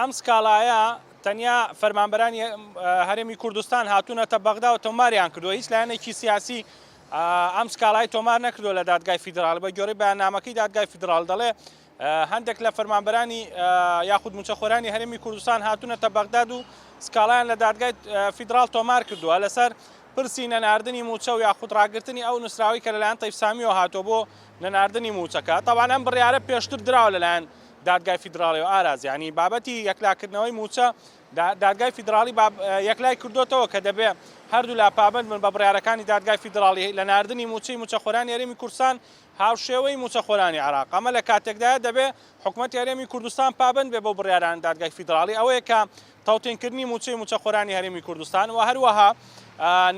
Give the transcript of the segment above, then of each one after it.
ئەم سکاڵایە تەنیا فەرمانبەرانی هەرێمی کوردستان هاتوونەتە بەغدا و تۆماریان کردووە، هیچ لایەنێکی سیاسی ئەم سکاڵای تۆمار نەکردووە لە دادگای فیدراڵ. بە گوێرەی بەیاننامەکەی دادگای فیدراڵ دەڵێ هەندێک لە فەرمانبەرانی یاخود موچەخۆرانی هەرێمی کوردستان هاتوونەتە بەغداد و سکاڵایان لە دادگای فیدراڵ تۆمار کردووە لەسەر پرسی نەناردنی موچە و یاخود ڕاگررتنی ئەو نووسراوی کە لەلایەن تەیب سامیەوە هاتۆ بۆ نەناردنی موچەکە. تەوان ئەم بڕیارە پێشتر دراوە لەلایەن دادگای فیدراڵی و ئاراز، یعنی بابەتی یەکلاکردنەوەی موچە دادگای فیدراڵی یەکلای کردوتەوە کە دەبێ هەردوو لا پابند بن بە بڕیارەکانی دادگای فیدراڵی لە ناردنی موچەی موچەخۆرانی هەرێمی کوردستان هاوشێوەی موچەخۆرانی عێراق. ئەمە لە کاتێکدایە دەبێ حکوومەتی هەرێمی کوردستان پابند بێ بۆ بڕیاران دادگای فیدراڵی، ئەوەیە کە تاوتێنکردنی موچەی موچەخۆرانی هەرێمی کوردستان و هەروەها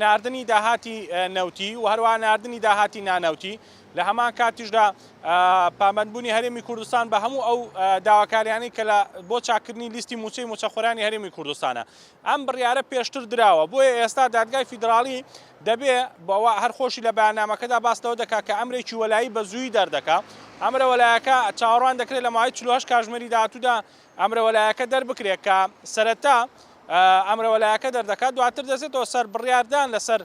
ناردنی داهاتی نەوتی و هەروەها ناردنی داهاتی نانەوتی لە هەمان کاتیشدا پابندبوونی هەرێمی کوردستان بە هەموو ئەو داواکاریانی کە بۆ چاکردنی لیستی موچەی موچەخۆرانی هەرێمی کوردستانە. ئەم بڕیارە پێشتر دراوە، بۆیە ئێستا دادگای فیدراڵی دەبێ بەوە هەرخۆشی لە بەیاننامەکەدا باسەوە دەکات کە ئەمرێکی وەلایی بە زووی دەردەکات. ئەمرە وەلایەکە چاوەڕوان دەکرێت لە ماوەی 48 کاتژمێری داهاتوودا ئەمرە وەلایەکە دەربکرێت کە سەرەتا ئەمرە وەلایەکە دەردەکات، دواتر دەچێتەوە سەر بڕیاردان لەسەر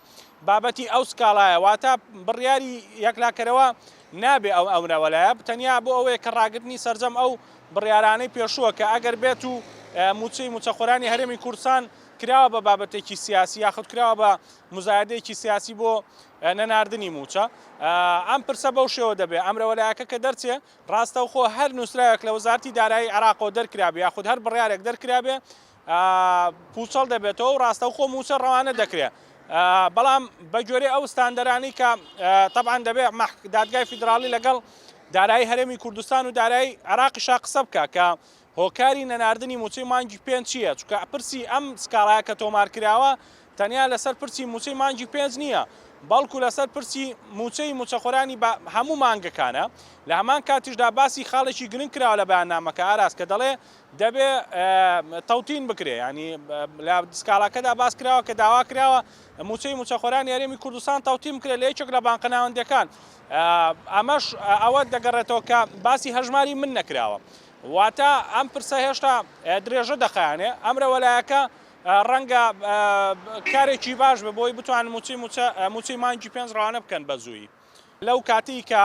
بابەتی ئەو سکاڵایە، واتە بڕیاری یەکلاکەرەوە نابێ ئەو ئەمرە وەلایە تەنیا بۆ ئەوەیە کە ڕاگررتنی سەرجەم ئەو بڕیارانەی پێشووە کە ئەگەر بێت و موچەی موچەخۆرانی هەرێمی کوردستان کراوە بە بابەتێکی سیاسی یاخود کراوە بە مزایدەیەکی سیاسی بۆ نەناردنی موچە. ئەم پرسە بەو شێوە دەبێت ئەمرە وەلایەکە کە دەرچێ ڕاستەوخۆ هەر نووسراوێک لە وەزارەتی دارایی عێراقەوە دەرکرابێ یاخود هەر بڕیارێک دەرکرابێ پوچەڵ دەبێتەوە و ڕاستەوخۆ موچە ڕەوانە دەکرێت. بەڵام بە گوێرەی ئەو ستاندەرانی کە تەبعاً دەبێت دادگای فیدراڵی لەگەڵ دارایی هەرێمی کوردستان و دارایی عێراقیشا قسە بکە کە هۆکاری نەناردنی موچەی مانگی پێنج چییە، چونکە پرسی ئەم سکاڵایە کە تۆمارکراوە تەنیا لەسەر پرسی موچەی مانگی پێنج نییە، بەڵکو لەسەر پرسی موچەی موچەخۆرانی هەموو مانگەکانە. لە هەمان کاتیشدا باسی خاڵێکی گرنگ کراوە لە بەیاننامەکە ئاراز کە دەڵێ دەبێ تەوتین بکرێ، ینی لە سکاڵاکەدا باس کراوە کە داوا کراوە موچەی موچەخۆرانی هەرێمی کوردستان تەوتین بکرێت لە یەکێک لە بانقەناوەندەکان. ئەمەش ئەوە دەگەڕێتەوە کە باسی هەژماری من نەکراوە، واتە ئەم پرسە هێشتا درێژە دەخایانێ. ئەمرە وەلایەکە ڕەنگە کارێکی باش بە بۆی بتوانن موچەی مانگی پێنج ڕەوانە بکەن بە زووی. لەو کاتی کە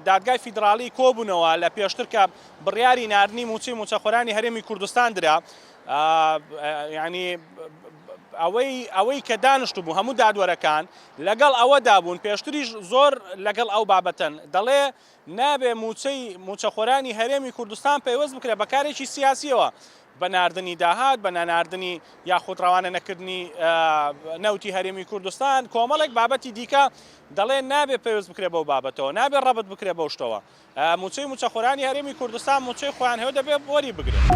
دادگای فیدراڵی کۆبوونەوە لە پێشتر کە بڕیاری ناردنی موچەی موچەخۆرانی هەرێمی کوردستان درا، ینی ئەوەی کە دانیشت بوو هەموو دادوەرەکان لەگەڵ ئەوەدا بوون، پێشتریش زۆر لەگەڵ ئەو بابەتەن دەڵێ نابێ موچەی موچەخۆرانی هەرێمی کوردستان پەیوەست بکرێت بە کارێکی سیاسیەوە، بە ناردنی داهات، بە نەناردنی یاخود ڕەوانە نەکردنی نەوتی هەرێمی کوردستان، کۆمەڵێک بابەتی دیکە دەڵێ نابێ پێوەست بکرێت بەو بابەتەوە، نابێ ڕەبط بکرێت بەو شتەوە. موچەی موچەخۆرانی هەرێمی کوردستان موچەی خۆیان هەیە دەبێت وەری بگرێت.